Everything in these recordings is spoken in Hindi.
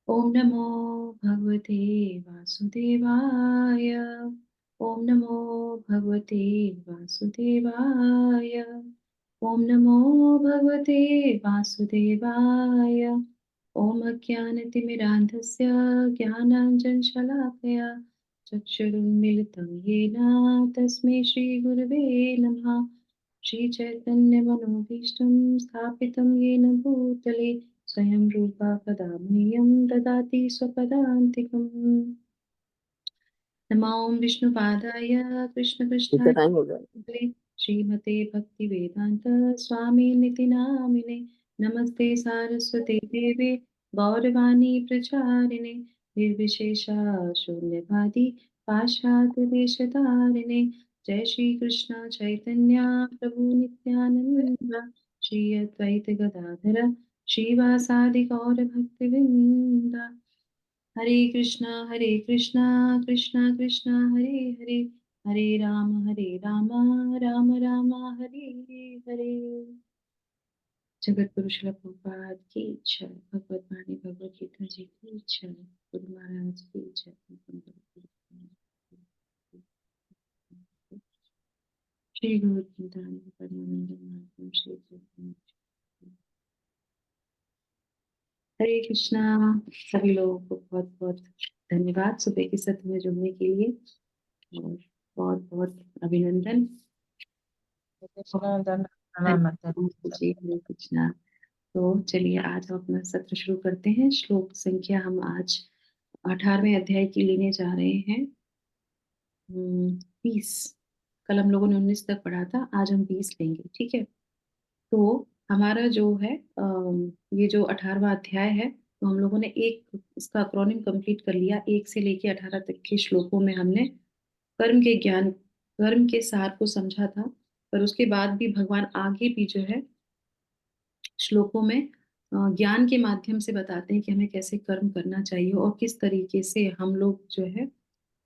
ओम नमो भगवते वासुदेवाय। ओम नमो भगवते वासुदेवाय। ओम नमो भगवते वासुदेवाय। ओम अज्ञानतिमिरान्धस्य ज्ञानाञ्जनशलाकया चक्षुरुन्मिलितं येन तस्मै श्रीगुरवे नमः। श्रीचैतन्यमनोभीष्टं स्थापितं येन भूतले स्वयं रूपा कदा मह्यं ददाति स्वपदान्तिकम्। नमो विष्णुपादाय कितना कृष्णपृष्ठाय टाइम हो गया? श्रीमते भक्तिवेदान्त स्वामिनिति नामिने। नमस्ते सारस्वते देवे गौरवाणी प्रचारिणे निर्विशेषा शून्यवादी पाश्चात्यदेशतारिणे। जय श्री कृष्ण चैतन्य प्रभु नित्यानंद श्री अद्वैत गदाधर श्रीवासादि गौर भक्तवृंद। हरे कृष्णा कृष्णा कृष्णा हरे हरे हरे राम राम राम हरे हरे। जगत गुरु श्रील प्रभुपाद की जय। भगवत वाणी भगवत गीता जी की जय। गुरु महाराज की जय। श्री गुरु परमानंद महात्मा श्री चैतन्य। हरे कृष्णा। सभी लोगों को बहुत बहुत धन्यवाद सुबह के सत्र में जुड़ने के लिए और बहुत बहुत अभिनंदन। प्रणाम माता। जी हरे कृष्णा। तो चलिए आज हम अपना सत्र शुरू करते हैं। श्लोक संख्या हम आज 18वें अध्याय की लेने जा रहे हैं। 20। कल हम लोगों ने 19 तक पढ़ा था, आज हम 20 लेंगे, ठीक है। तो हमारा जो है ये जो 18वां अध्याय है, तो हम लोगों ने एक इसका अक्रोनिम कंप्लीट कर लिया। 1 से लेके 18 तक के श्लोकों में हमने कर्म के सार को समझा था। पर उसके बाद भी भगवान आगे भी जो है श्लोकों में ज्ञान के माध्यम से बताते हैं कि हमें कैसे कर्म करना चाहिए और किस तरीके से हम लोग जो है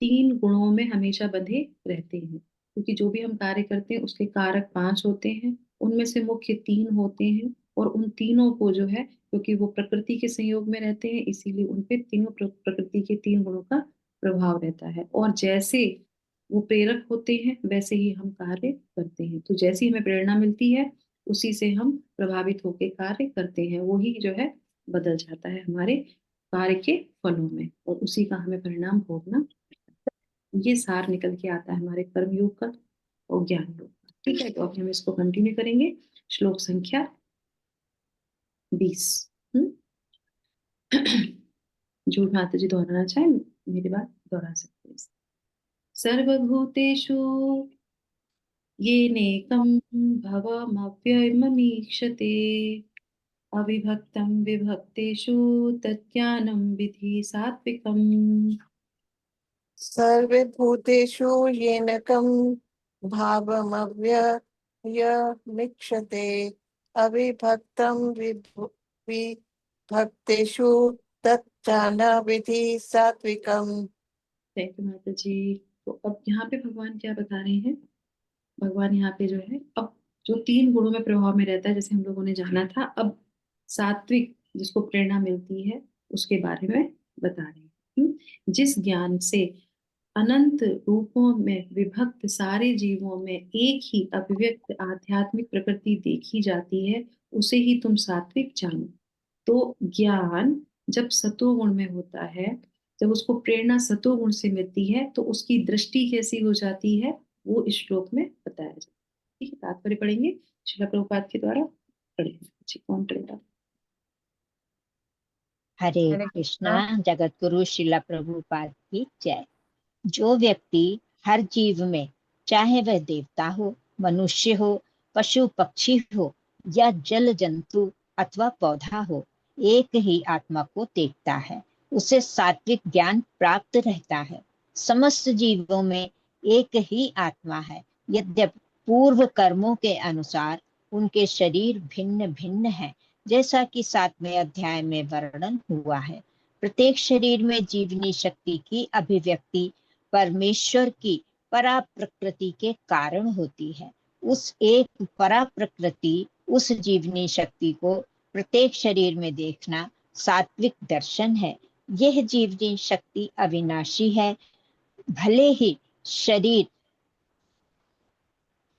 3 गुणों में हमेशा बंधे रहते हैं। क्योंकि जो भी हम कार्य करते हैं उसके कारक 5 होते हैं, उनमें से मुख्य 3 होते हैं। और उन तीनों को जो है, क्योंकि वो प्रकृति के संयोग में रहते हैं, इसीलिए उन पे तीनों प्रकृति के 3 गुणों का प्रभाव रहता है। और जैसे वो प्रेरक होते हैं वैसे ही हम कार्य करते हैं। तो जैसी हमें प्रेरणा मिलती है उसी से हम प्रभावित होकर कार्य करते हैं। वही जो है बदल जाता है हमारे कार्य के फलों में और उसी का हमें परिणाम भोगना। ये सार निकल के आता है हमारे कर्म योग का और ज्ञान योग का। ठीक है, तो अब हम इसको कंटिन्यू करेंगे। श्लोक संख्या 20। जो माता जी दोहराना चाहे मेरी बात दोहरा सकते हैं। सर्वभूतेषु येनेकं भवमव्ययममीक्षते अविभक्तं विभक्तेषु तज्ज्ञानं विधि सात्विकम्। सर्वे भूतेषु येनकं भावमव्ययमिक्षते अविभक्तं विभक्तेषु तच्चानविधि सात्विकम्। थैंक यू माता जी। तो अब यहाँ पे भगवान क्या बता रहे हैं? भगवान यहाँ पे जो है अब जो 3 गुणों में प्रभाव में रहता है, जैसे हम लोगों ने जाना था, अब सात्विक जिसको प्रेरणा मिलती है उसके बारे में बता रहे हैं। जिस ज्ञान से अनंत रूपों में विभक्त सारे जीवों में एक ही अभिव्यक्त आध्यात्मिक प्रकृति देखी जाती है, उसे ही तुम सात्विक जानो। तो ज्ञान जब सतोगुण में होता है, जब उसको प्रेरणा सतोगुण से मिलती है, तो उसकी दृष्टि कैसी हो जाती है वो इस श्लोक में बताया जाता है। ठीक है, तात्पर्य पढ़ेंगे श्रील प्रभुपाद के द्वारा। पढ़ेंगे जी, कौन पढ़ेगा? हरे हरे कृष्णा। कृष्णा। जगत गुरु श्रीला प्रभुपाद की जय। जो व्यक्ति हर जीव में, चाहे वह देवता हो, मनुष्य हो, पशु पक्षी हो या जल जंतु अथवा पौधा हो, एक ही आत्मा को देखता है, उसे सात्विक ज्ञान प्राप्त रहता है। समस्त जीवों में एक ही आत्मा है, यद्यपि पूर्व कर्मों के अनुसार उनके शरीर भिन्न भिन्न है, जैसा कि 7वें अध्याय में वर्णन हुआ है। प्रत्येक शरीर में जीवनी शक्ति की अभिव्यक्ति परमेश्वर की परा प्रकृति के कारण होती है। उस एक परा प्रकृति, उस जीवनी शक्ति को प्रत्येक शरीर में देखना सात्विक दर्शन है। यह जीवनी शक्ति अविनाशी है। भले ही शरीर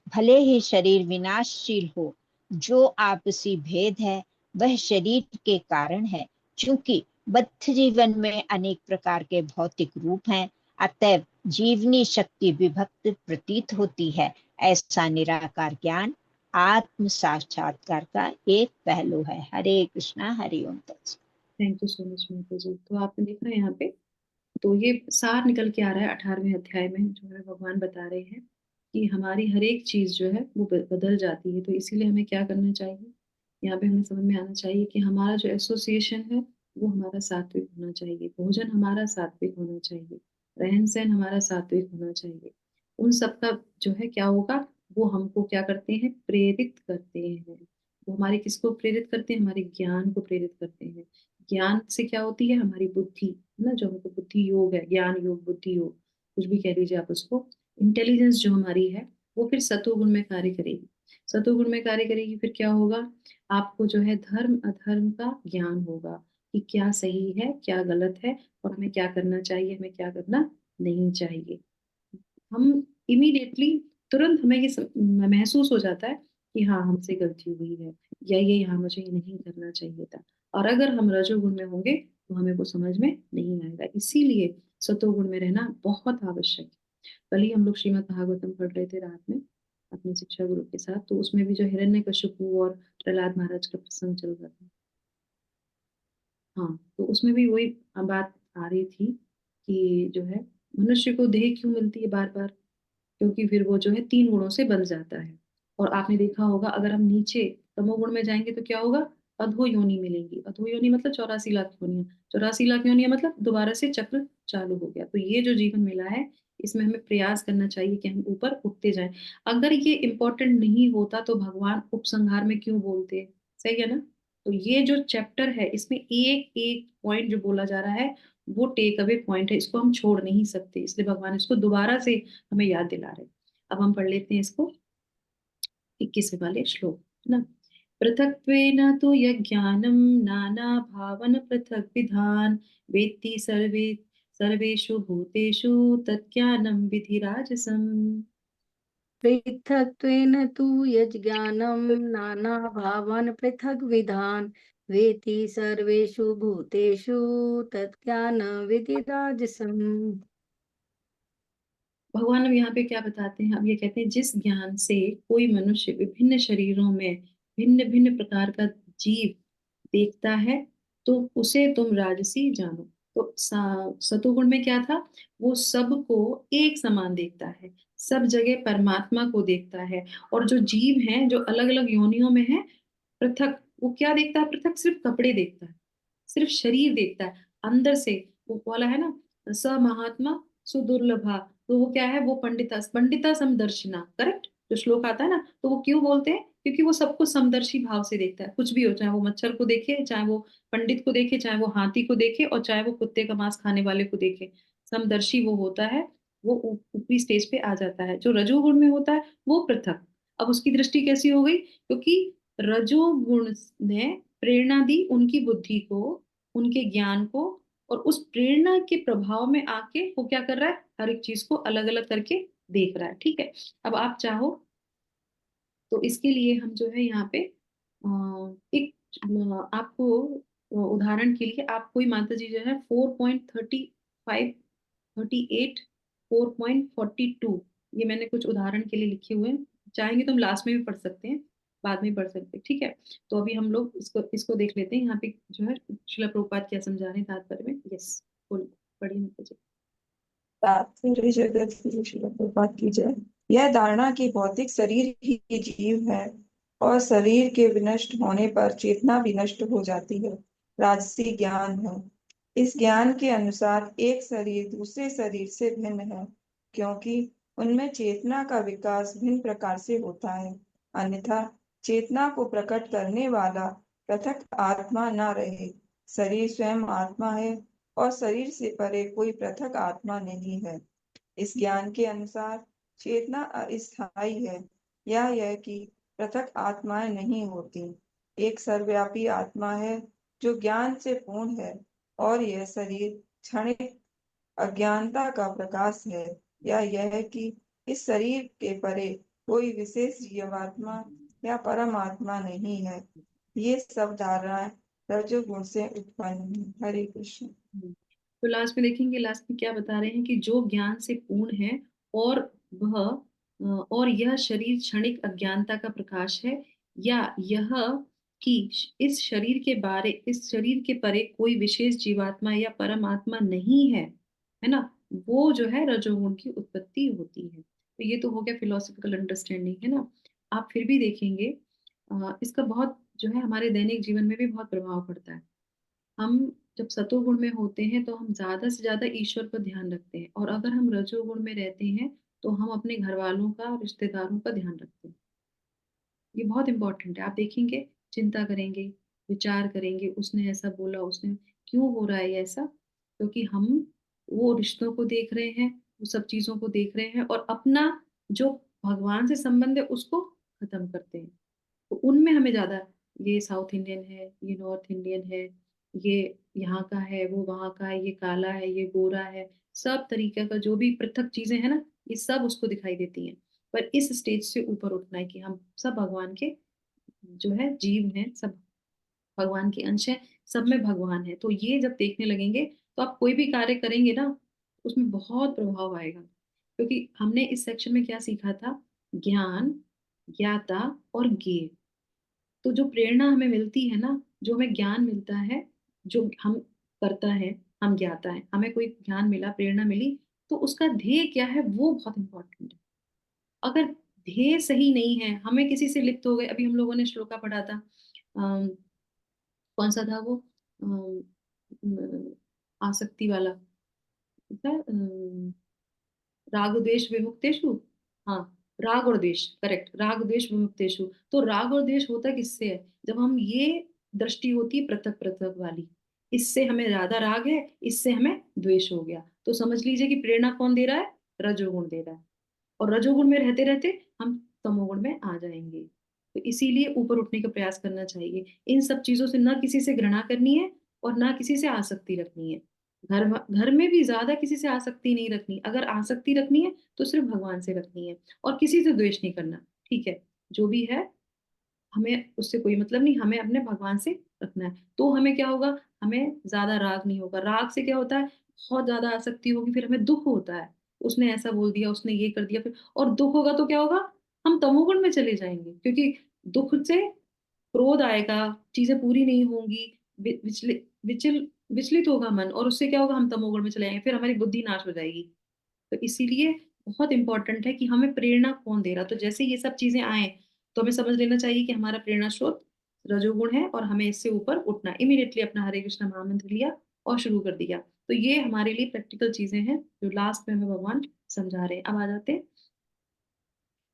भले ही शरीर विनाशशील हो, जो आपसी भेद है वह शरीर के कारण है। क्योंकि बद्ध जीवन में अनेक प्रकार के भौतिक रूप हैं, अतएव जीवनी शक्ति विभक्त प्रतीत होती है। ऐसा निराकार ज्ञान आत्म साक्षात्कार का एक पहलू है। हरे कृष्णा, हरि ओम तत्सत। थैंक यू सो मच माता जी। तो आपने देखा यहाँ पे, तो ये सार निकल के आ रहा है 18वें अध्याय में, जो है भगवान बता रहे हैं कि हमारी हर एक चीज जो है वो बदल जाती है। तो इसीलिए हमें क्या करना चाहिए, यहाँ पे हमें समझ में आना चाहिए कि हमारा जो एसोसिएशन है वो हमारा सात्विक होना चाहिए, भोजन हमारा सात्विक होना चाहिए, रहन सहन हमारा सात्विक होना चाहिए। उन सब का जो है क्या होगा, वो हमको क्या करते हैं, प्रेरित करते हैं। वो हमारे किसको प्रेरित करते हैं, हमारे ज्ञान को प्रेरित करते हैं। ज्ञान से क्या होती है, हमारी बुद्धि, है ना, जो हमको बुद्धि योग है, ज्ञान योग, बुद्धि योग, कुछ भी कह लीजिए आप उसको। इंटेलिजेंस जो हमारी है वो फिर सतोगुण में कार्य करेगी। सतोगुण में कार्य करेगी, फिर क्या होगा, आपको जो है धर्म अधर्म का ज्ञान होगा कि क्या सही है क्या गलत है, और हमें क्या करना चाहिए हमें क्या करना नहीं चाहिए। हम इमीडिएटली, तुरंत हमें ये महसूस हो जाता है कि हाँ हमसे गलती हुई है, या ये यहाँ मुझे नहीं करना चाहिए था। और अगर हम रजोगुण में होंगे तो हमें वो समझ में नहीं आएगा। इसीलिए सतोगुण में रहना बहुत आवश्यक है। कल ही हम लोग श्रीमद् भागवतम पढ़ रहे थे रात में अपनी शिक्षा गुरु के साथ, तो उसमें भी जो हिरण्यकशिपु और प्रहलाद महाराज का प्रसंग चल रहा था। हाँ, तो उसमें भी वही बात आ रही थी कि जो है मनुष्य को देह क्यों मिलती है बार बार, क्योंकि फिर वो जो है 3 गुणों से बंध जाता है। और आपने देखा होगा, अगर हम नीचे तमोगुण में जाएंगे तो क्या होगा, अधो योनि मिलेंगी। अधो योनि मतलब 84 लाख योनियां, 84 लाख योनियां मतलब दोबारा से चक्र चालू हो गया। तो ये जो जीवन मिला है, इसमें हमें प्रयास करना चाहिए कि हम ऊपर उठते जाएं। अगर ये इम्पोर्टेंट नहीं होता तो भगवान उपसंहार में क्यों बोलते, सही है ना। तो ये जो चैप्टर है, इसमें एक एक पॉइंट जो बोला जा रहा है वो टेक अवे पॉइंट है, इसको हम छोड़ नहीं सकते, इसलिए भगवान इसको दोबारा से हमें याद दिला रहे हैं। अब हम पढ़ लेते हैं इसको, 21वें वाले श्लोक, है ना। पृथक्त्वेन तु यज्ञानं नाना भावन पृथक विधान, वेत्ति सर्वेषु भूतेषु तज्ज्ञानं विधिराजसम्। पृथक्त्वेन तु यज्ञानं नानाभावान् पृथग्विधान्, वेत्ति सर्वेषु भूतेषु तज्ज्ञानं विधिराजसम्। भगवान अब यहाँ पे क्या बताते हैं, अब ये कहते हैं जिस ज्ञान से कोई मनुष्य विभिन्न शरीरों में भिन्न भिन्न प्रकार का जीव देखता है, तो उसे तुम राजसी जानो। तो सतोगुण में क्या था, वो सबको एक समान देखता है, सब जगह परमात्मा को देखता है। और जो जीव हैं जो अलग अलग योनियों में हैं पृथक, वो क्या देखता है, पृथक सिर्फ कपड़े देखता है, सिर्फ शरीर देखता है। अंदर से वो बोला है ना, स महात्मा सुदुर्लभा, तो वो क्या है, वो पंडिता पंडिता समदर्शिना, करेक्ट, जो श्लोक आता है ना। तो वो क्यों बोलते हैं, क्योंकि वो सबको समदर्शी भाव से देखता है, कुछ भी हो, चाहे वो मच्छर को देखे, चाहे वो पंडित को देखे, चाहे वो हाथी को देखे, और चाहे वो कुत्ते का मांस खाने वाले को देखे। समदर्शी वो होता है, वो ऊपरी स्टेज पे आ जाता है। जो रजोगुण में होता है वो पृथक। अब उसकी दृष्टि कैसी हो गई, क्योंकि रजोगुण ने प्रेरणा दी उनकी बुद्धि को, उनके ज्ञान को, और उस प्रेरणा के प्रभाव में आके वो क्या कर रहा है, हर एक चीज को अलग अलग करके देख रहा है। ठीक है, अब आप चाहो तो इसके लिए हम जो है यहाँ पे एक आपको उदाहरण के लिए, आप कोई माता जी जो है 4.35, 38, 4.42, ये मैंने कुछ उदाहरण के लिए लिखे हुए हैं। चाहेंगे तो हम लास्ट में भी पढ़ सकते हैं, बाद में पढ़ सकते हैं, ठीक है। तो अभी हम लोग इसको इसको देख लेते हैं यहाँ पे जो है श्रील प्रभुपाद क्या समझा रहे हैं तात्पर्य में। यस, बोलिए, पढ़िए माता जी। तात्पर्य जगत की श्रील प्रभुपाद की जय। यह धारणा कि भौतिक शरीर ही जीव है और शरीर के विनष्ट होने पर चेतना भी नष्ट हो जाती है, राजसी ज्ञान है। इस ज्ञान के अनुसार एक शरीर दूसरे शरीर से भिन्न है, क्योंकि उनमें चेतना का विकास भिन्न प्रकार से होता है। अन्यथा चेतना को प्रकट करने वाला पृथक आत्मा न रहे। शरीर स्वयं आत्मा है और शरीर से परे कोई पृथक आत्मा नहीं है। इस ज्ञान के अनुसार चेतना अस्थायी है, यह कि पृथक आत्माएं नहीं होती। एक सर्वव्यापी आत्मा है जो ज्ञान से पूर्ण है और यह शरीर क्षणिक अज्ञानता का प्रकाश है, या यह कि इस शरीर के परे कोई विशेष जीवात्मा या परमात्मा नहीं है। ये सब धारणाएं रजोगुण से उत्पन्न है। हरे कृष्ण। तो लास्ट में देखेंगे, लास्ट में क्या बता रहे हैं कि जो ज्ञान से पूर्ण है और वह और यह शरीर क्षणिक अज्ञानता का प्रकाश है, या यह कि इस शरीर के परे कोई विशेष जीवात्मा या परमात्मा नहीं है ना, वो जो है रजोगुण की उत्पत्ति होती है। तो ये तो हो गया फिलोसफिकल अंडरस्टैंडिंग, है ना। आप फिर भी देखेंगे इसका बहुत जो है हमारे दैनिक जीवन में भी बहुत प्रभाव पड़ता है। हम जब सतोगुण में होते हैं तो हम ज्यादा से ज्यादा ईश्वर पर ध्यान रखते हैं, और अगर हम रजोगुण में रहते हैं तो हम अपने घर वालों का, रिश्तेदारों का ध्यान रखते हैं। ये बहुत इंपॉर्टेंट है। आप देखेंगे, चिंता करेंगे, विचार करेंगे, उसने ऐसा बोला, उसने क्यों हो रहा है ये ऐसा, क्योंकि हम वो रिश्तों को देख रहे हैं, वो सब चीजों को देख रहे हैं, और अपना जो भगवान से संबंध है उसको खत्म करते हैं। तो उनमें हमें ज्यादा, ये साउथ इंडियन है, ये नॉर्थ इंडियन है, ये यहाँ का है, वो वहाँ का है, ये काला है, ये गोरा है, सब तरीके का जो भी पृथक चीजें हैं ना, ये सब उसको दिखाई देती हैं। पर इस स्टेज से ऊपर उठना है कि हम सब भगवान के जो है जीव हैं, सब भगवान के अंश हैं, सब में भगवान है। तो ये जब देखने लगेंगे तो आप कोई भी कार्य करेंगे ना, उसमें बहुत प्रभाव आएगा। क्योंकि हमने इस सेक्शन में क्या सीखा था, ज्ञान, ज्ञाता और ज्ञेय। तो जो प्रेरणा हमें मिलती है ना, जो हमें ज्ञान मिलता है, जो हम करता है, हम ज्ञाता है, हमें कोई ज्ञान मिला, प्रेरणा मिली, तो उसका ध्येय क्या है वो बहुत इंपॉर्टेंट है। अगर ध्येय सही नहीं है, हमें किसी से लिप्त हो गए, अभी हम लोगों ने श्लोका पढ़ा था, कौन सा था वो, आसक्ति वाला था, राग द्वेष विमुक्तेषु। हाँ, राग और द्वेष, करेक्ट, राग द्वेष विमुक्तेषु। तो राग और द्वेष होता किससे है, जब हम ये दृष्टि होती है पृथक पृथक वाली, इससे हमें ज्यादा राग है, इससे हमें द्वेष हो गया, तो समझ लीजिए कि प्रेरणा कौन दे रहा है, रजोगुण दे रहा है। और रजोगुण में रहते रहते हम तमोगुण में आ जाएंगे। तो इसीलिए ऊपर उठने का प्रयास करना चाहिए। इन सब चीजों से ना किसी से घृणा करनी है और ना किसी से आसक्ति रखनी है। घर घर में भी ज्यादा किसी से आसक्ति नहीं रखनी, अगर आसक्ति रखनी है तो सिर्फ भगवान से रखनी है, और किसी से द्वेष नहीं करना। ठीक है, जो भी है हमें उससे कोई मतलब नहीं, हमें अपने भगवान से रखना है। तो हमें क्या होगा, हमें ज्यादा राग नहीं होगा। राग से क्या होता है, बहुत ज्यादा आसक्ति होगी, फिर हमें दुख होता है, उसने ऐसा बोल दिया, उसने ये कर दिया, फिर और दुख होगा तो क्या होगा, हम तमोगुण में चले जाएंगे। क्योंकि दुख से क्रोध आएगा, चीजें पूरी नहीं होंगी, विचलित होगा मन, और उससे क्या होगा, हम तमोगुण में चले जाएंगे, फिर हमारी बुद्धि नाश हो जाएगी। तो इसीलिए बहुत इंपॉर्टेंट है कि हमें प्रेरणा कौन दे रहा। तो जैसे ये सब चीजें आए तो हमें समझ लेना चाहिए कि हमारा प्रेरणा स्रोत रजोगुण है, और हमें इससे ऊपर उठना। इमीडिएटली अपना हरे कृष्ण महामंत्र लिया और शुरू कर दिया। तो ये हमारे लिए प्रैक्टिकल चीजें हैं जो लास्ट में हमें भगवान समझा रहे हैं। अब आ जाते हैं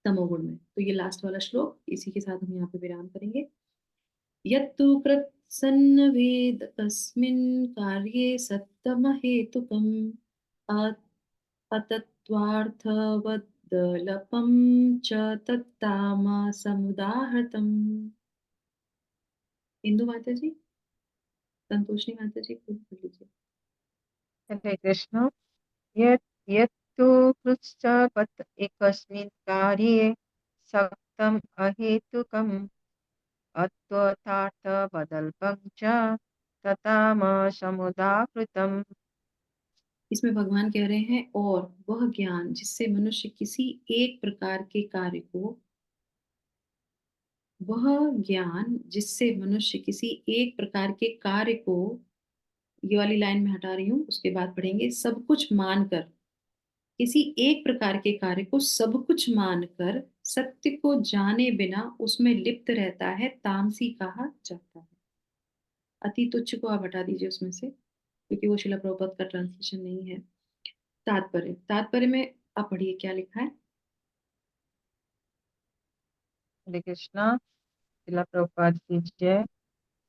तमोगुण में। तो ये लास्ट वाला श्लोक, इसी के साथ हम यहाँ पे विराम करेंगे। यत्तु कृत्सन्नवेद तस्मिन् कार्ये सत्तमहेतुकम् अतत्त्वार्थवदलपं च तत्तामसमुदाहृतम्। इंदु माता जी, संतोषी माता जी, खुद बोल लीजिए। हरे कृष्ण। यत् यत्तु कृच्छ्रपत् एकस्मिन् कार्ये सक्तम् अहेतुकम् अत्वथार्थवदल्पं च ततामसमुदाहृतम्। इसमें भगवान कह रहे हैं, और वह ज्ञान जिससे मनुष्य किसी एक प्रकार के कार्य को, वह ज्ञान जिससे मनुष्य किसी एक प्रकार के कार्य को, ये वाली लाइन में हटा रही हूँ, उसके बाद पढ़ेंगे, सब कुछ मानकर, किसी एक प्रकार के कार्य को सब कुछ मानकर सत्य को जाने बिना उसमें लिप्त रहता है, तामसी कहा जाता है। अति तुच्छ को आप हटा दीजिए उसमें से, क्योंकि वो शिला प्रभुपाद का ट्रांसलेशन नहीं है। तात्पर्य, तात्पर्य में आप पढ़िए क्या लिखा है। हरे कृष्ण। श्रील प्रभुपाद की जय।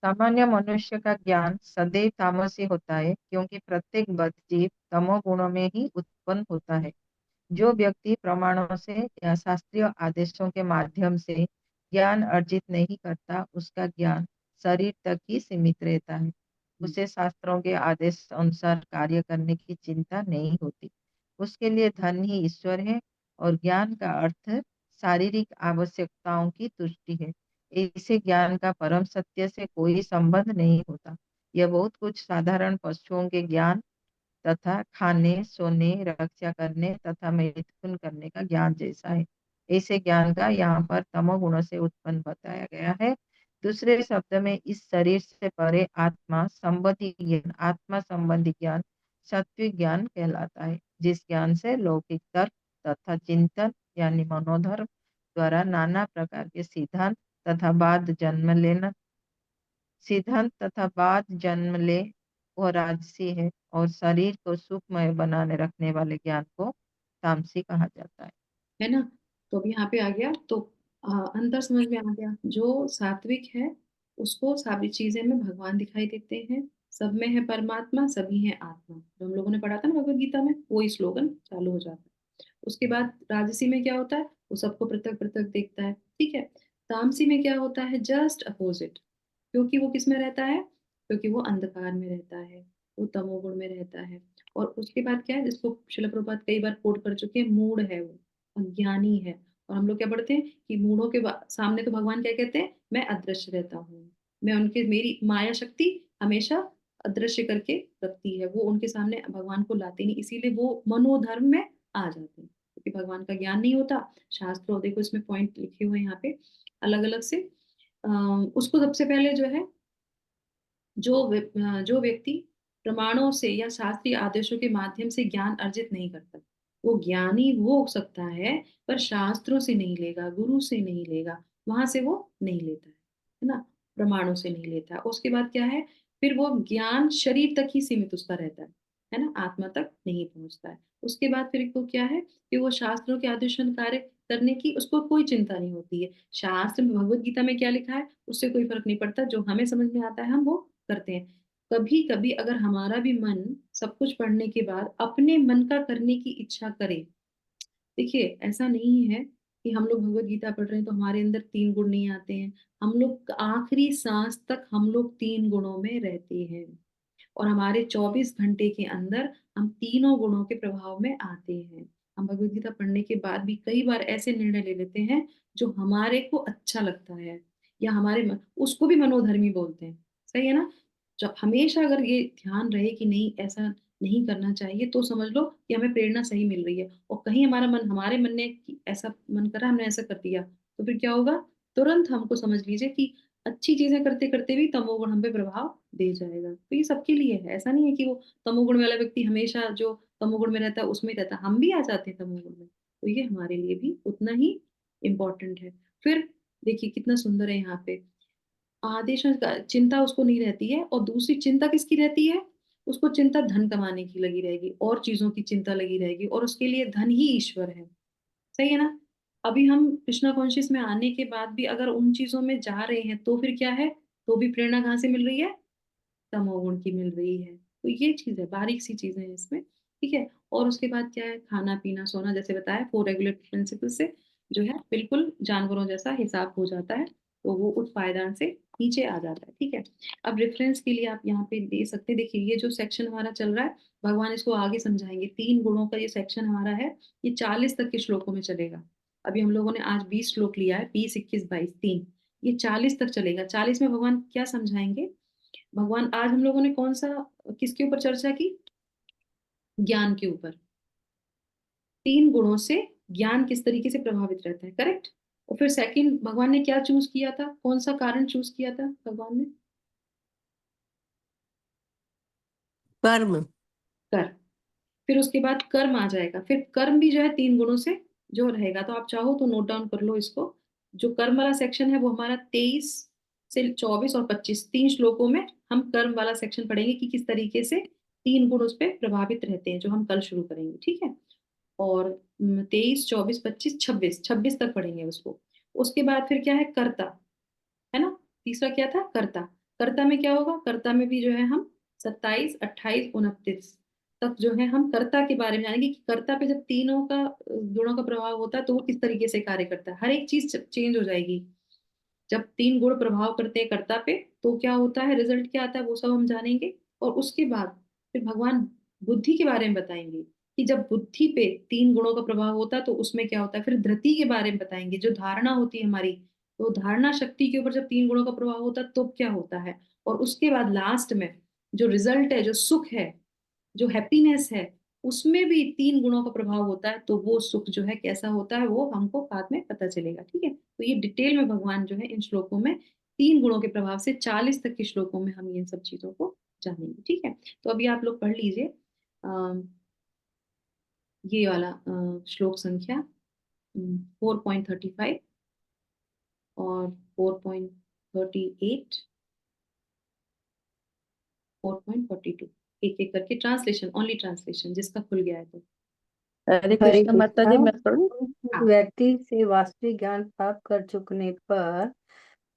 सामान्य मनुष्य का ज्ञान सदैव तामसी होता है, क्योंकि प्रत्येक बद्ध जीव तमोगुणों में ही उत्पन्न होता है। जो व्यक्ति प्रमाणों से या शास्त्रीय आदेशों के माध्यम से ज्ञान अर्जित नहीं करता, उसका ज्ञान शरीर तक ही सीमित रहता है। उसे शास्त्रों के आदेश अनुसार कार्य करने की चिंता नहीं होती। उसके लिए धन ही ईश्वर है और ज्ञान का अर्थ शारीरिक आवश्यकताओं की तुष्टि है। इसे ज्ञान का परम सत्य से कोई संबंध नहीं होता। यह बहुत कुछ साधारण पशुओं के ज्ञान तथा खाने, सोने, रक्षा करने तथा मैथुन करने का ज्ञान जैसा है। ऐसे ज्ञान का यहाँ पर तमोगुण से उत्पन्न बताया गया है। दूसरे शब्द में इस शरीर से परे आत्मा संबंधी ज्ञान सात्विक ज्ञान कहलाता है, जिस ज्ञान से लौकिक तर्क तथा चिंतन यानी मनोधर्म द्वारा नाना प्रकार के सिद्धांत तथा बाद जन्म ले वह राजसी है, और शरीर को सुखमय बनाने रखने वाले ज्ञान को तामसी कहा जाता है ना। तो अब यहाँ पे आ गया, तो अंतर समझ में आ गया। जो सात्विक है उसको सारी चीजें में भगवान दिखाई देते हैं, सब में है परमात्मा, सभी है आत्मा। जो हम लोगों ने पढ़ा था ना भगवत गीता में, वही स्लोगन चालू हो जाता है। उसके बाद राजसी में क्या होता है, वो सबको पृथक पृथक देखता है, ठीक है। तामसी में क्या होता है, जस्ट अपोजिट। क्योंकि वो किस में रहता है, क्योंकि वो अंधकार में रहता है, वो तमोगुण में रहता है। और उसके बाद क्या है, जिसको शिला प्रभुपाद कई बार कोट कर चुके हैं, मूढ़ है वो, अज्ञानी है। और हम लोग क्या पढ़ते हैं कि मूढ़ों के सामने तो भगवान क्या कहते हैं, मैं अदृश्य रहता हूँ, मैं उनके, मेरी माया शक्ति हमेशा अदृश्य करके रखती है। वो उनके सामने भगवान को लाते नहीं, इसीलिए वो मनोधर्म में आ जाते हैं, क्योंकि भगवान का ज्ञान नहीं होता। शास्त्रों, देखो इसमें पॉइंट लिखे हुए हैं यहाँ पे अलग अलग से। उसको सबसे पहले जो है, जो व्यक्ति प्रमाणों से या शास्त्रीय आदेशों के माध्यम से ज्ञान अर्जित नहीं करता, वो ज्ञानी वो हो सकता है, पर शास्त्रों से नहीं लेगा, गुरु से नहीं लेगा, वहां से वो नहीं लेता है ना, प्रमाणों से नहीं लेता है। उसके बाद क्या है, फिर वो ज्ञान शरीर तक ही सीमित उसका रहता है ना, आत्मा तक नहीं पहुंचता है। उसके बाद फिर को क्या है कि वो शास्त्रों के आदेशानुसार करने की उसको कोई चिंता नहीं होती है। शास्त्र में, भगवत गीता में क्या लिखा है उससे कोई फर्क नहीं पड़ता, जो हमें समझ में आता है हम वो करते हैं। कभी कभी अगर हमारा भी मन सब कुछ पढ़ने के बाद अपने मन का करने की इच्छा करे, देखिए ऐसा नहीं है कि हम लोग भगवत गीता पढ़ रहे हैं तो हमारे अंदर 3 गुण नहीं आते हैं। हम लोग आखिरी सांस तक हम लोग 3 गुणों में रहते हैं, और हमारे 24 घंटे के अंदर हम तीनों गुणों के प्रभाव में आते हैं। हम भगवत गीता पढ़ने के बाद भी कई बार ऐसे निर्णय ले लेते हैं जो हमारे को अच्छा लगता है, या उसको भी मनोधर्मी बोलते हैं, सही है ना। जब हमेशा अगर ये ध्यान रहे कि नहीं ऐसा नहीं करना चाहिए, तो समझ लो कि हमें प्रेरणा सही मिल रही है। और कहीं हमारे मन ने ऐसा मन करा, हमने ऐसा कर दिया, तो फिर क्या होगा, तुरंत हमको समझ लीजिए कि अच्छी चीजें करते करते भी तमोगुण हम पे प्रभाव दे जाएगा। तो ये सबके लिए है, ऐसा नहीं है कि वो तमोगुण वाला व्यक्ति हमेशा जो तमोगुण में रहता है उसमें ही रहता है, हम भी आ जाते हैं तमोगुण में। तो ये हमारे लिए भी उतना ही इम्पोर्टेंट है। फिर देखिए कितना सुंदर है यहाँ पे, आदेश का चिंता उसको नहीं रहती है, और दूसरी चिंता किसकी रहती है, उसको चिंता धन कमाने की लगी रहेगी, और चीजों की चिंता लगी रहेगी, और उसके लिए धन ही ईश्वर है, सही है ना। अभी हम कृष्णा कॉन्शियस में आने के बाद भी अगर उन चीजों में जा रहे हैं, तो फिर क्या है, तो भी प्रेरणा कहाँ से मिल रही है, तमोगुण की मिल रही है। तो ये चीज है, बारीक सी चीजें हैं इसमें, ठीक है। और उसके बाद क्या है, खाना पीना सोना, जैसे बताया 4 रेगुलेटरी प्रिंसिपल से जो है बिल्कुल जानवरों जैसा हिसाब हो जाता है, तो वो उस पायदान से नीचे आ जाता है, ठीक है। अब रेफरेंस के लिए आप यहाँ पे दे सकते हैं, देखिए ये जो सेक्शन हमारा चल रहा है, भगवान इसको आगे समझाएंगे। 3 गुणों का ये सेक्शन हमारा है, ये 40 तक के श्लोकों में चलेगा। अभी हम लोगों ने आज 20 श्लोक लिया है, 20, 21, 22, 3, ये 40 तक चलेगा। 40 में भगवान क्या समझाएंगे, भगवान आज हम लोगों ने कौन सा, किसके ऊपर चर्चा की, ज्ञान के ऊपर। 3 गुणों से ज्ञान किस तरीके से प्रभावित रहता है, करेक्ट। और फिर सेकंड भगवान ने क्या चूज किया था, कौन सा कारण चूज किया था भगवान ने, कर्म। कर। फिर उसके बाद कर्म आ जाएगा, फिर कर्म भी जो है 3 गुणों से जो रहेगा। तो आप चाहो तो नोट डाउन कर लो इसको। जो कर्म वाला सेक्शन है वो हमारा 23 से 24 और 25, 3 श्लोकों में हम कर्म वाला सेक्शन पढ़ेंगे कि किस तरीके से 3 गुण उस पर प्रभावित रहते हैं, जो हम कल शुरू करेंगे, ठीक है। और 23, 24, 25, 26, 26 तक पढ़ेंगे उसको। उसके बाद फिर क्या है, कर्ता, है ना। तीसरा क्या था, कर्ता। कर्ता में क्या होगा, कर्ता में भी जो है हम 27, 28, 29 तक जो है हम कर्ता के बारे में जानेंगे कि कर्ता पे जब तीनों का गुणों का प्रभाव होता है तो वो किस तरीके से कार्य करता है, हर एक चीज चेंज हो जाएगी। जब 3 गुण प्रभाव करते हैं कर्ता पे तो क्या होता है, रिजल्ट क्या आता है, वो सब हम जानेंगे। और उसके बाद फिर भगवान बुद्धि के बारे में बताएंगे कि जब बुद्धि पे 3 गुणों का प्रभाव होता है तो उसमें क्या होता है। फिर धृति के बारे में बताएंगे, जो धारणा होती है हमारी, तो धारणा शक्ति के ऊपर जब 3 गुणों का प्रभाव होता है तो क्या होता है। और उसके बाद लास्ट में जो रिजल्ट है, जो सुख है, जो हैप्पीनेस है, उसमें भी 3 गुणों का प्रभाव होता है, तो वो सुख जो है कैसा होता है वो हमको बाद में पता चलेगा। ठीक है, तो ये डिटेल में भगवान जो है इन श्लोकों में 3 गुणों के प्रभाव से 40 तक के श्लोकों में हम इन सब चीजों को जानेंगे। ठीक है, तो अभी आप लोग पढ़ लीजिए ये वाला श्लोक संख्या 4.35 और 4.38, 4.42, एक एक करके ट्रांसलेशन, ओनली ट्रांसलेशन जिसका खुल गया है तो। हरे हरे कृष्ण माता जी, मैं कृष्णा। पढ़ूं? व्यक्ति से वास्तविक ज्ञान प्राप्त कर चुकने पर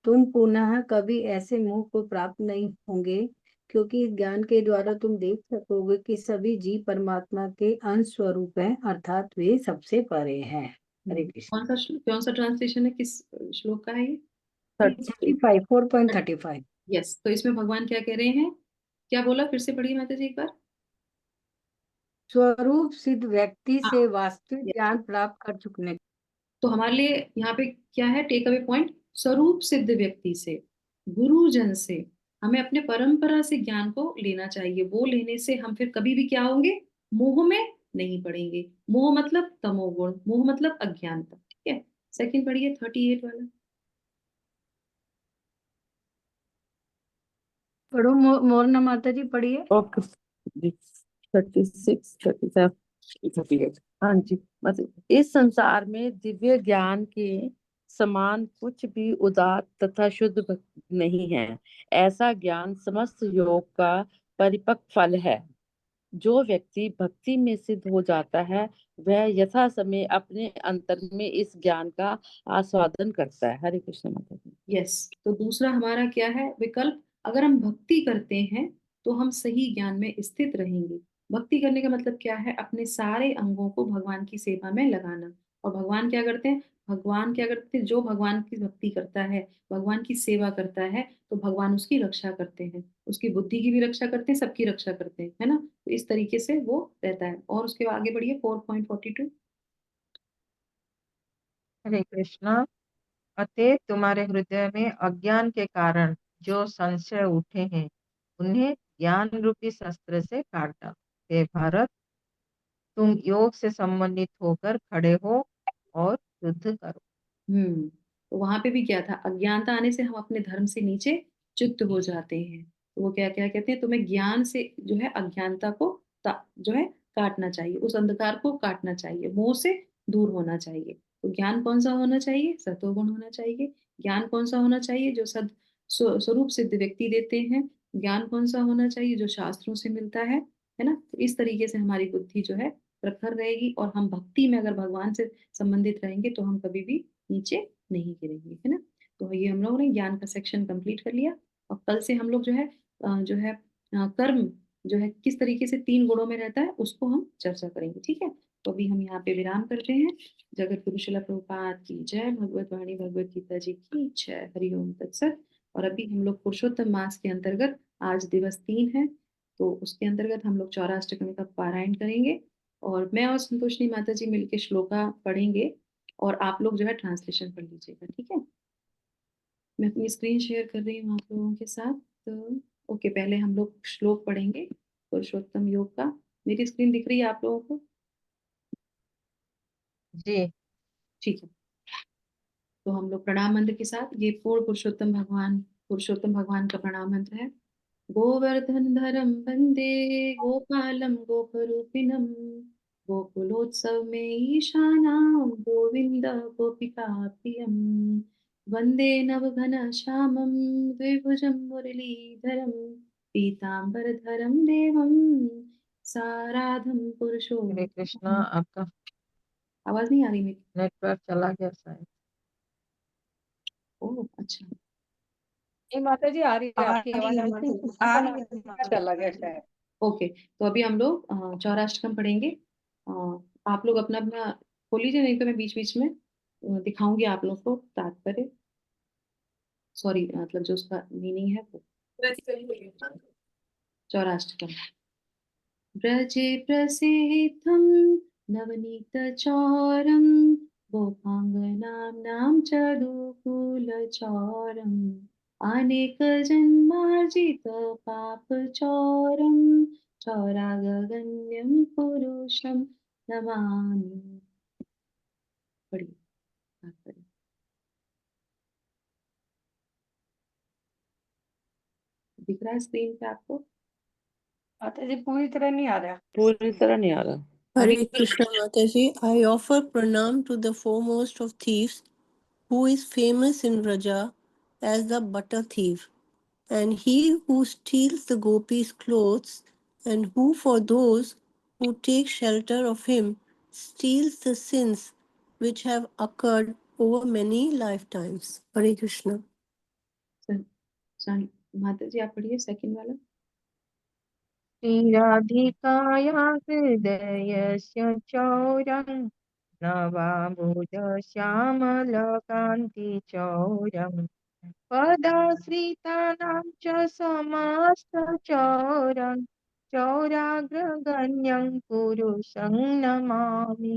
तुम पुनः कभी ऐसे मोह को प्राप्त नहीं होंगे, क्योंकि इस ज्ञान के द्वारा तुम देख सकोगे कि सभी जीव परमात्मा के अंश स्वरूप हैं, अर्थात वे सबसे परे हैं। हरे कृष्ण। कौन सा ट्रांसलेशन है, किस श्लोक का है ये? 35, 4.35। यस, तो इसमें भगवान क्या कह रहे हैं, क्या बोला, फिर से पढ़िए माता जी एक बार। स्वरूप सिद्ध व्यक्ति हाँ, से वास्तविक yes। ज्ञान प्राप्त कर चुकने तो हमारे लिए यहाँ पे क्या है टेक अवे पॉइंट, स्वरूप सिद्ध व्यक्ति से, गुरुजन से हमें अपने परंपरा से ज्ञान को लेना चाहिए। वो लेने से हम फिर कभी भी क्या होंगे, मोह में नहीं पड़ेंगे। मोह मतलब तमोगुण, मोह मतलब अज्ञानता। ठीक है, सेकंड पढ़िए 38 वाला। पढ़ो मोरना माता जी, पढ़िए। ओके जी। 36, 37, 38। हाँ जी, मतलब इस संसार में दिव्य ज्ञान के समान कुछ भी उदात्त तथा शुद्ध भक्ति नहीं है। ऐसा ज्ञान समस्त योग का परिपक्व फल है। जो व्यक्ति भक्ति में सिद्ध हो जाता है वह यथा समय अपने अंतर में इस ज्ञान का आस्वादन करता है। हरे कृष्ण माता जी। यस, तो दूसरा हमारा क्या है विकल्प, अगर हम भक्ति करते हैं तो हम सही ज्ञान में स्थित रहेंगे। भक्ति करने का मतलब क्या है, अपने सारे अंगों को भगवान की सेवा में लगाना। और भगवान क्या करते हैं, भगवान क्या करते हैं, जो भगवान की भक्ति करता है, भगवान की सेवा करता है, तो भगवान उसकी रक्षा करते हैं, उसकी बुद्धि की भी रक्षा करते हैं, सबकी रक्षा करते हैं, है ना। तो इस तरीके से वो रहता है। और उसके आगे बढ़िए 4.42। हरे कृष्णा। अतः तुम्हारे हृदय में अज्ञान के कारण जो संशय उठे हैं उन्हें ज्ञान रूपी शस्त्र से काट डालो। हे भारत, तुम योग से संबंधित होकर खड़े हो और युद्ध करो। तो वहां पे भी क्या था, अज्ञानता आने से हम अपने धर्म से नीचे च्युत हो जाते हैं। तो वो क्या क्या कहते हैं, तुम्हें ज्ञान से जो है अज्ञानता को जो है काटना चाहिए, उस अंधकार को काटना चाहिए, मोह से दूर होना चाहिए। तो ज्ञान कौन सा होना चाहिए, सतोगुण होना चाहिए। ज्ञान कौन सा होना चाहिए, जो स्वरूप सिद्ध व्यक्ति देते हैं। ज्ञान कौन सा होना चाहिए, जो शास्त्रों से मिलता है ना। तो इस तरीके से हमारी बुद्धि जो है प्रखर रहेगी, और हम भक्ति में अगर भगवान से संबंधित रहेंगे तो हम कभी भी नीचे नहीं गिरेंगे, है ना। तो ये हम लोगों ने ज्ञान का सेक्शन कंप्लीट कर लिया। और कल से हम लोग कर्म जो है किस तरीके से 3 गुणों में रहता है उसको हम चर्चा करेंगे। ठीक है, तो अभी हम यहाँ पे विराम करते हैं। जगत गुरु शिला प्रभुपाद की जय, भगवत वाणी भगवत गीता जी की जय, हरिओम तत्सत। और अभी हम लोग पुरुषोत्तम मास के अंतर्गत, आज दिवस 3 है, तो उसके अंतर्गत हम लोग चौराष्टकमी का पारायण करेंगे। और मैं और संतोषनी माता जी मिलके श्लोका पढ़ेंगे, और आप लोग जो है ट्रांसलेशन पढ़ लीजिएगा। ठीक है, मैं अपनी स्क्रीन शेयर कर रही हूँ आप लोगों के साथ। तो ओके, पहले हम लोग श्लोक पढ़ेंगे पुरुषोत्तम योग का। मेरी स्क्रीन दिख रही है आप लोगों को? जी। ठीक है, तो हम लोग प्रणाम मंत्र के साथ, ये पूर्ण पुरुषोत्तम भगवान का प्रणाम मंत्र है। गोवर्धन धरम वंदे गोपालम गोपरूपिणम, गोकुलोत्सव में ईशानां गोविंद गोपिका प्रियम, वंदे नवघन श्यामं द्विभुजं मुरलीधरं, पीतांबरधरं देवं साराधं पुरुषो। हरे कृष्णा। आपका आवाज नहीं आ रही मेरी? नेटवर्क चला गया शायद। ओह अच्छा, नहीं माता जी, आ रही है, आ आपकी आवाज रही आ है रही माता है। जी, आ रही है माता चला गया जी। शायद। ओके। तो अभी हम लोग चौराष्टकम पढ़ेंगे। अ, आप लोग अपना अपना खोल लीजिए, नहीं तो मैं बीच बीच में दिखाऊंगी आप लोग को तात्पर्य। सॉरी, मतलब जो उसका मीनिंग है वो चौराष्टकम। व्रजे प्रसीदं नवनीतचौरं गोपाङ्गनाम्नां च दुकूलचौरम् अनेकजन्मार्जितपापचौरं चौरागगण्यं पुरुषं नमामि। पढ़िए, बात करिए। दिख रहा है स्क्रीन पे आपको? माता जी पूरी तरह नहीं आ रहा। पूरी तरह नहीं आ रहा। Hare Krishna Mataji, I offer pranam to the foremost of thieves, who is famous in Vraja as the butter thief, and he who steals the gopis' clothes, and who for those who take shelter of him steals the sins which have occurred over many lifetimes. Hare Krishna. माता जी आप पढ़िए सेकंड वाला। श्रीराधिकाया हृदयस्य चौरं नवाम्बुजश्यामलकान्तिचौरम् पदाश्रितानां च समस्तचौरं चौराग्रगण्यं पुरुषं नमामि।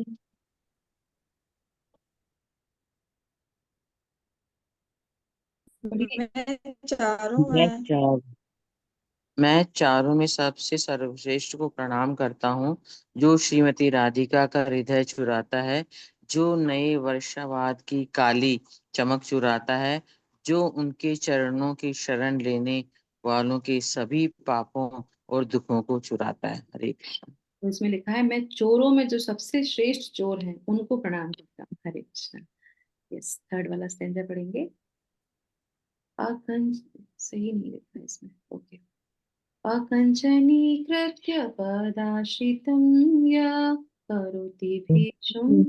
पढ़िए। मैं चारों में सबसे सर्वश्रेष्ठ को प्रणाम करता हूँ, जो श्रीमती राधिका का हृदय चुराता है, जो नए वर्षावाद की काली चमक चुराता है, जो उनके चरणों की शरण लेने वालों के सभी पापों और दुखों को चुराता है। हरे कृष्ण। तो इसमें लिखा है मैं चोरों में जो सबसे श्रेष्ठ चोर हैं उनको प्रणाम करता हूँ। हरे कृष्ण। यस, थर्ड वाला स्टैंजा पढ़ेंगे। अकंच सही नहीं लिखा है इसमें, ओके। अकंचनीकृत्य पदाश्रितं या करोति भीषुं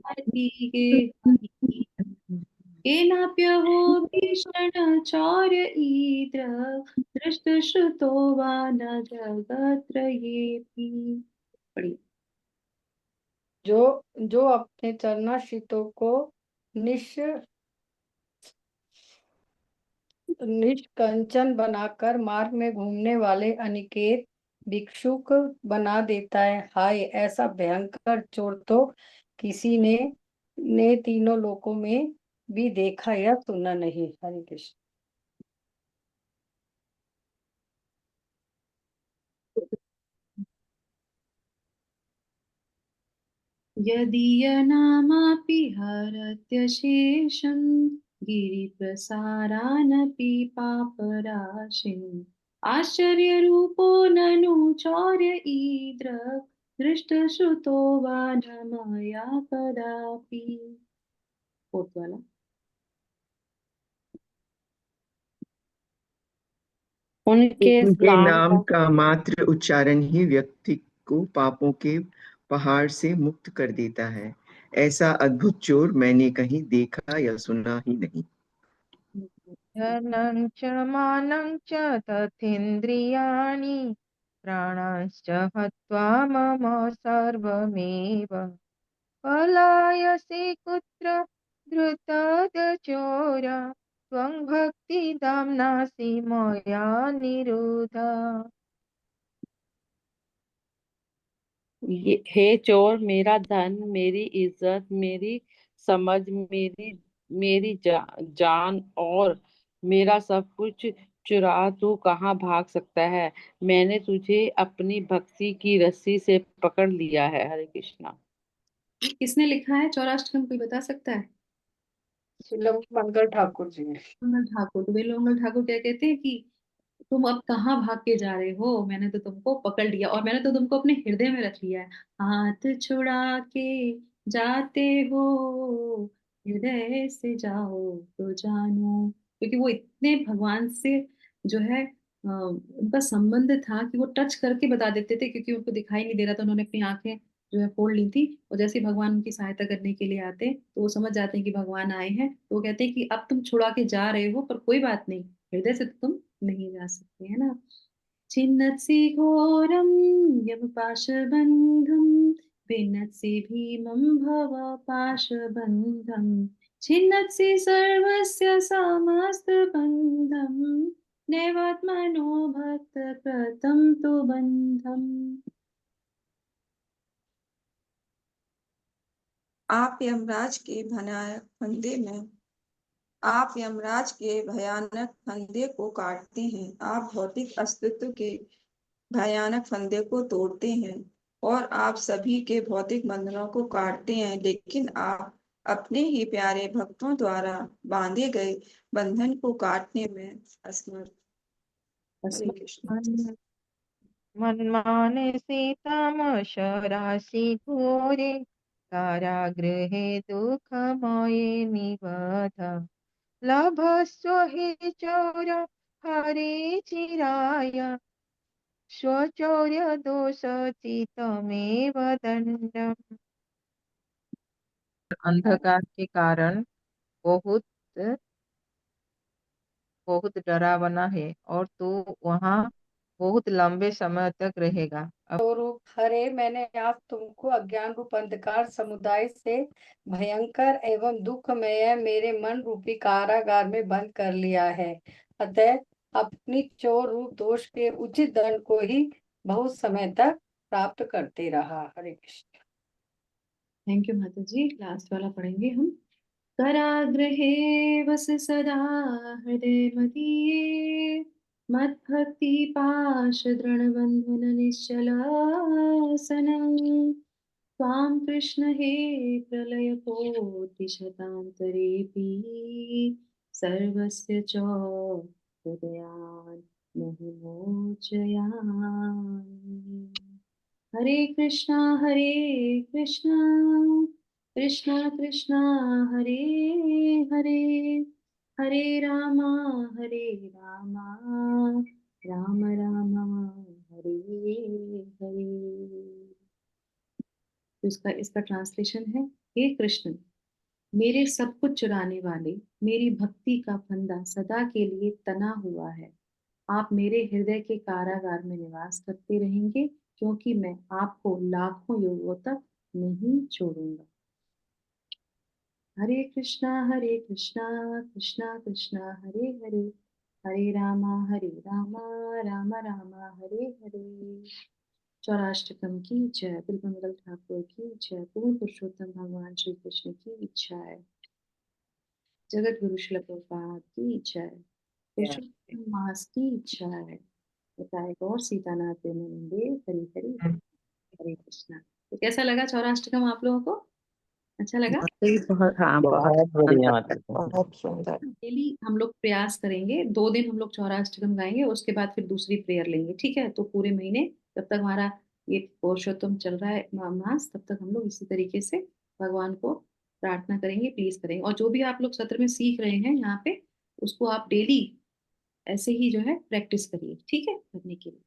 केनाप्यहो भीषणचौर्य ईदृक् दृष्टश्रुतो वा न जगत्त्रयेऽपि। पढ़िए। जो अपने चरणाश्रितों को निष्कंचन बनाकर मार्ग में घूमने वाले अनिकेत भिक्षुक बना देता है। हाय, ऐसा भयंकर चोर तो किसी ने तीनों लोकों में भी देखा या सुना नहीं। हरे कृष्ण। यदीयनामापि हरत्यशेषं गिरिप्रसारानपि पापराशिम् आश्चर्यरूपो ननु चौर्य ईदृक् दृष्टश्रुतो वा न मया कदापि। फोर्थ वाला। उनके उनके नाम नाम का का मात्र उच्चारण ही व्यक्ति को पापों के पहाड़ से मुक्त कर देता है। ऐसा अद्भुत चोर मैंने कहीं देखा या सुना ही नहीं। धनं च मानं च तथेन्द्रियाणि प्राणांश्च हत्वा मम सर्वमेव पलायसे कुत्र धृतदचोर त्वं भक्तिदाम्नासि मया निरुधा। हे चोर, मेरा धन, मेरी इज्जत, मेरी समझ, मेरी जान और मेरा सब कुछ चुरा तू कहाँ भाग सकता है। मैंने तुझे अपनी भक्ति की रस्सी से पकड़ लिया है। हरे कृष्णा। किसने लिखा है चौराष्टकम, कोई बता सकता है? श्रीलम मंगल ठाकुर जी। लोंगल ठाकुर। तो वे लोंगल ठाकुर क्या कहते हैं कि तुम अब कहाँ भाग के जा रहे हो, मैंने तो तुमको पकड़ लिया और मैंने तो तुमको अपने हृदय में रख लिया है। हाथ छुड़ा के जाते हो, हृदय से जाओ तो जानो। क्योंकि वो इतने भगवान से जो है उनका संबंध था कि वो टच करके बता देते थे, क्योंकि उनको दिखाई नहीं दे रहा था। उन्होंने अपनी आंखें जो है फोड़ ली थी, और जैसे ही भगवान उनकी सहायता करने के लिए आते तो वो समझ जाते हैं कि भगवान आए हैं। तो वो कहते हैं कि अब तुम छुड़ा के जा रहे हो पर कोई बात नहीं, हृदय से तो तुम नहीं जा सकते, है ना। छिन्नत्सि घोरं यमपाशबन्धं भिन्नत्सि भीमं भवपाशबन्धं छिन्नत्सि सर्वस्य समस्तबन्धं नैवात्मनो भक्तकृतं तु बन्धम्। आप यमराज के भयानक फंदे को काटते हैं। आप भौतिक अस्तित्व के भयानक फंदे को तोड़ते हैं और आप सभी के भौतिक बंधनों को काटते हैं, लेकिन आप अपने ही प्यारे भक्तों द्वारा बांधे गए बंधन को काटने में असमर्थ। हरे कृष्ण। मन्माने सीतामश राशि घोरे कारागृहे दुःखमये निबध लभस्व हि चौर हरे चिराय स्वचौर्य दोषोचितमेव दंडम। अंधकार के कारण बहुत बहुत डरावना है और तू वहाँ बहुत लंबे समय तक रहेगा। अब स्वरूप हरे, मैंने आज तुमको अज्ञान रूप अंधकार समुदाय से भयंकर एवं दुखमय मेरे मन रूपी कारागार में बंद कर लिया है। अतः अपनी चोर रूप दोष के उचित दंड को ही बहुत समय तक प्राप्त करते रहा। हरे कृष्ण। थैंक यू माता जी। लास्ट वाला पढ़ेंगे हम। कराग्रहे वस सदा हृदय मदीये मद्भक्ति पाश दृढ़बंधन निश्चलासनं त्वां कृष्ण हे प्रलय कोटि शतान्तरेऽपि सर्वस्य च हृदयान् नहि मोचयामि। हरे कृष्णा कृष्णा कृष्णा हरे हरे हरे रामा राम राम हरे हरे। तो इसका ट्रांसलेशन है, हे कृष्ण, मेरे सब कुछ चुराने वाले, मेरी भक्ति का फंदा सदा के लिए तना हुआ है। आप मेरे हृदय के कारागार में निवास करते रहेंगे, क्योंकि मैं आपको लाखों युगों तक नहीं छोड़ूंगा। हरे कृष्णा कृष्णा कृष्णा हरे हरे हरे रामा राम राम हरे हरे। चौराष्टकम की जय। बिलमंगल ठाकुर की जय। पूर्ण पुरुषोत्तम भगवान श्री कृष्ण की जय। जगत गुरु श्रील प्रभुपाद की जय। पुरुषोत्तम मास की जय। बताए गौर सीतानाथ प्रेमानंदे हरि हरि हरे कृष्णा। तो कैसा लगा चौराष्टकम आप लोगों को? अच्छा लगा? हाँ, बहुत बढ़िया माता जी। बहुत सुंदर। डेली हम लोग प्रयास करेंगे, 2 दिन हम लोग चौराष्टकम गाएंगे, उसके बाद फिर दूसरी प्रेयर लेंगे, ठीक है? तो पूरे महीने जब तक हमारा ये पुरुषोत्तम चल रहा है मास, तब तक हम लोग इसी तरीके से भगवान को प्रार्थना करेंगे, प्लीज करेंगे। और जो भी आप लोग सत्र में सीख रहे हैं यहाँ पे, उसको आप डेली ऐसे ही जो है प्रैक्टिस करिए, ठीक है, करने के लिए।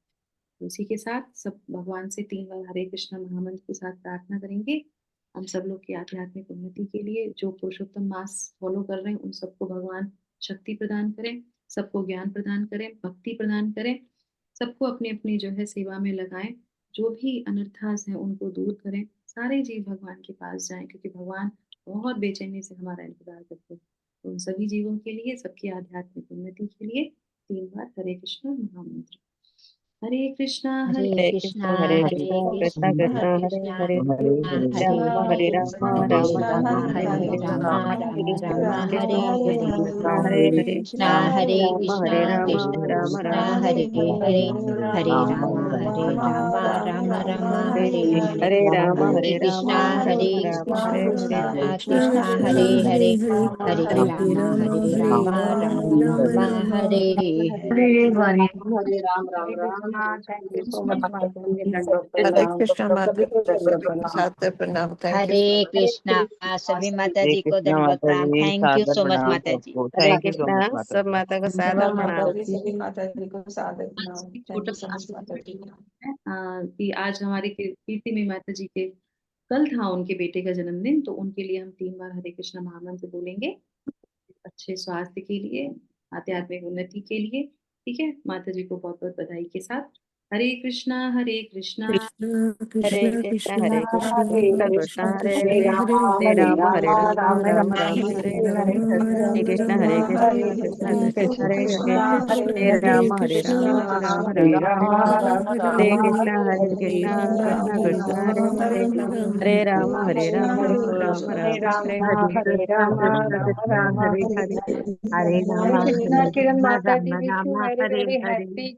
तो इसी के साथ सब भगवान से 3 बार हरे कृष्णा महामंत्र के साथ प्रार्थना करेंगे हम सब लोग की आध्यात्मिक उन्नति के लिए। जो पुरुषोत्तम मास फॉलो कर रहे हैं उन सबको भगवान शक्ति प्रदान करें, सबको ज्ञान प्रदान करें, भक्ति प्रदान करें, सबको अपनी अपनी जो है सेवा में लगाएं, जो भी अनर्थास है उनको दूर करें, सारे जीव भगवान के पास जाएं, क्योंकि भगवान बहुत बेचैनी से हमारा इंतजार करते हैं। तो उन सभी जीवों के लिए, सबकी आध्यात्मिक उन्नति के लिए 3 बार हरे कृष्ण महामंत्र। हरे कृष्णा हरे कृष्णा हरे हरे कृष्णा कृष्णा कृष्णा कृष्णा हरे हरे कृष्णा हरे हरे राम हरे हरे राम हरे राम रामा राम हरे हरे रामा हरे राम राम हरे कृष्ण हरे हरे हरे हरे कृष्णा राम कृष्णा राम कृष्णा राम हरे हरे हरे रामा राम राम राम हरे हरे हरे राम हरे हरे राम कृष्णा राम हरे हरे कृष्णा हरे हरे हरे हरे रामा राम हरे हरे। हरे Ram Ram Ram. Thank you so much माता जी। दंडवत हरे प्रणाम। कृष्णा माता प्रणाम। सादर प्रणाम। Thank you Hare so much. Krishna सभी माता हरे जी को कृष्णा दंडवत माता प्रणाम। जी, थैंक यू सादर सो मच प्रणाम माता जी। सबको। Hare thank you so Krishna much माता सब जी। माता का सादर धन्यवाद माता प्रणाम। जी, सभी माता जी को सादर आज प्रणाम। की थैंक यू छोटा सो मच माता जी। कि आज हमारे कीर्ति में माता जी के कल था उनके बेटे का जन्मदिन, तो उनके लिए हम 3 बार हरे कृष्णा महामंत्र बोलेंगे, अच्छे स्वास्थ्य के लिए, आध्यात्मिक उन्नति के लिए, ठीक है? माता जी को बहुत बहुत बधाई के साथ हरे कृष्णा कृष्णा कृष्ण हरे कृष्ण कृष्णा कृष्ण कृष्ण कृष्ण कृष्ण कृष्ण हरे हरे हरे हरे राम राम राम हरे हरे राम हरे राम हरे राम कृष्ण हरे कृष्ण हरे कृष्ण हरे हरे कृष्ण कृष्ण हरे हरे राम राम हरे राम हरे कृष्ण कृष्ण कृष्ण कृष्ण हरे हरे हरे राम राम हरे हरे कृष्ण कृष्ण हरे हरे हरे राम कृष्णा किरण राम माता जी Ram wish you Ram very Hare very Hare happy